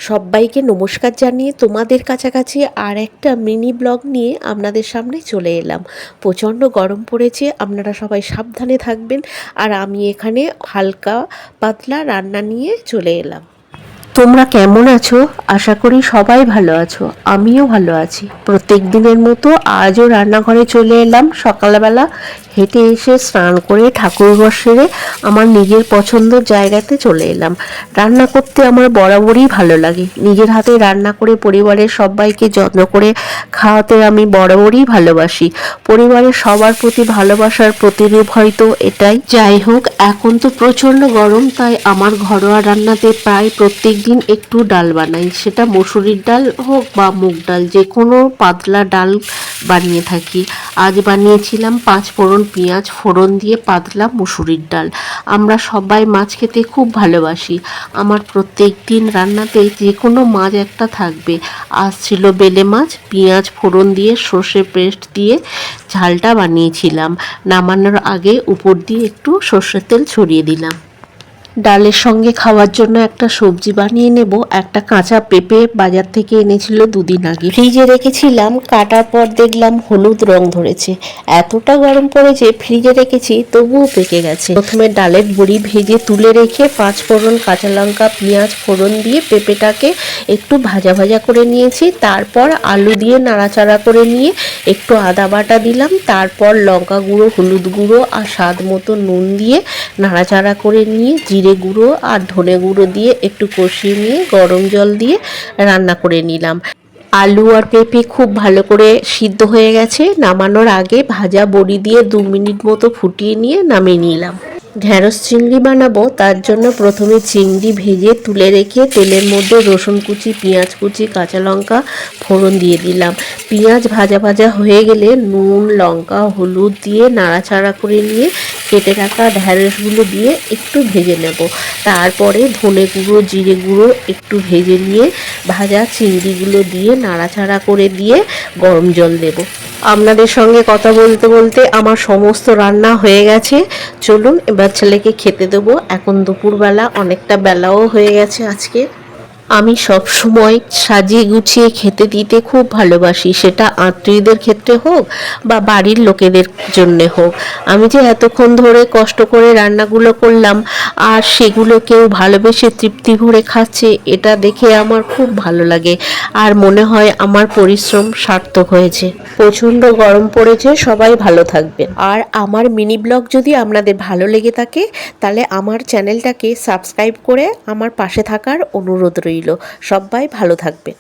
সবাইকে নমস্কার জানিয়ে তোমাদের কাছাকাছি আর একটা মিনি ব্লগ নিয়ে আপনাদের সামনে চলে এলাম। প্রচণ্ড গরম পড়েছে, আপনারা সবাই সাবধানে থাকবেন। আর আমি এখানে হালকা পাতলা রান্না নিয়ে চলে এলাম। তোমরা কেমন আছো? আশা করি সবাই ভালো আছো, আমিও ভালো আছি। প্রত্যেক দিনের মতো আজও রান্নাঘরে চলে এলাম। সকালবেলা হেঁটে এসে স্নান করে ঠাকুরঘর সেরে আমার নিজের পছন্দের জায়গাতে চলে এলাম। রান্না করতে আমার বরাবরই ভালো লাগে। নিজের হাতে রান্না করে পরিবারের সবাইকে যত্ন করে খাওয়াতে আমি বরাবরই ভালোবাসি। পরিবারের সবার প্রতি ভালোবাসার প্রতিরূপ হয়তো এটাই। যাই হোক, এখন তো প্রচণ্ড গরম, তাই আমার ঘরোয়া রান্নাতে প্রায় প্রত্যেক দিন একটু ডাল বানাই। সেটা মসুরির ডাল হোক বা মুগ ডাল, যে কোনো পাতলা ডাল বানিয়ে থাকি। আজ বানিয়েছিলাম 5 ফোড়ন পেঁয়াজ ফোড়ন দিয়ে পাতলা মসুরির ডাল। আমরা সবাই মাছ খেতে খুব ভালোবাসি। আমার প্রত্যেক দিন রান্নাতে যে কোনো মাছ একটা থাকবে। আজ ছিল বেলে মাছ, পেঁয়াজ ফোড়ন দিয়ে সর্ষে পেস্ট দিয়ে ঝালটা বানিয়েছিলাম। নামানোর আগে উপর দিয়ে একটু সর্ষের তেল ছড়িয়ে দিলাম। ডালের সঙ্গে খাওয়ার জন্য একটা সবজি বানিয়ে নেব। একটা কাঁচা পেঁপে বাজার থেকে এনেছিল দুদিন আগে, ফ্রিজে রেখেছিলাম। কাটার পর দেখলাম হলুদ রং ধরেছে। এতটা গরম পড়েছে, ফ্রিজে রেখেছি তবুও পেকে গেছে। প্রথমে ডালের বড়ি ভেজে তুলে রেখে 5 ফোড়ন কাঁচা লঙ্কা পেঁয়াজ ফোড়ন দিয়ে পেঁপেটাকে একটু ভাজা ভাজা করে নিয়েছি। তারপর আলু দিয়ে নাড়াচাড়া করে নিয়ে একটু আদা বাটা দিলাম। তারপর লঙ্কা গুঁড়ো হলুদ গুঁড়ো আর স্বাদ মতো নুন দিয়ে নাড়াচাড়া করে নিয়ে জিরে গুঁড়ো আর ধনে গুঁড়ো দিয়ে একটু কষিয়ে নিয়ে গরম জল দিয়ে রান্না করে নিলাম। আলু আর পেঁপে খুব ভালো করে সিদ্ধ হয়ে গেছে। নামানোর আগে ভাজা বড়ি দিয়ে 2 মিনিট মতো ফুটিয়ে নিয়ে নামিয়ে নিলাম। ঢ্যাঁড়স চিংড়ি বানাবো, তার জন্য প্রথমে চিংড়ি ভেজে তুলে রেখে তেলের মধ্যে রসুন কুচি পেঁয়াজ কুচি কাঁচা লঙ্কা ফোড়ন দিয়ে দিলাম। পেঁয়াজ ভাজা ভাজা হয়ে গেলে নুন লঙ্কা হলুদ দিয়ে নাড়াচাড়া করে নিয়ে কেটে রাখা ঢ্যাঁড়সগুলো দিয়ে একটু ভেজে নেব। তারপরে ধনে গুঁড়ো জিরে গুঁড়ো একটু ভেজে নিয়ে ভাজা চিংড়িগুলো দিয়ে নাড়াচাড়া করে দিয়ে গরম জল দেব। আপনাদের সঙ্গে কথা বলতে বলতে আমার সমস্ত রান্না হয়ে গেছে। চলুন এবার ছেলেকে খেতে দেবো। এখন দুপুরবেলা, অনেকটা বেলাও হয়ে গেছে আজকে। আমি সব সময় সাজিয়ে গুছিয়ে খেতে দিতে খুব ভালোবাসি, সেটা আত্মীয়দের ক্ষেত্রে হোক বা বাড়ির লোকেদের জন্যে হোক। আমি যে এতক্ষণ ধরে কষ্ট করে রান্নাগুলো করলাম আর সেগুলো কেউ ভালোবেসে তৃপ্তি ভরে খাচ্ছে, এটা দেখে আমার খুব ভালো লাগে। আর মনে হয় আমার পরিশ্রম সার্থক হয়েছে। প্রচণ্ড গরম পড়েছে, সবাই ভালো থাকবেন। আর আমার মিনি ব্লগ যদি আপনাদের ভালো লেগে থাকে, তাহলে আমার চ্যানেলটাকে সাবস্ক্রাইব করে আমার পাশে থাকার অনুরোধ রইল। সবাই ভালো থাকবেন।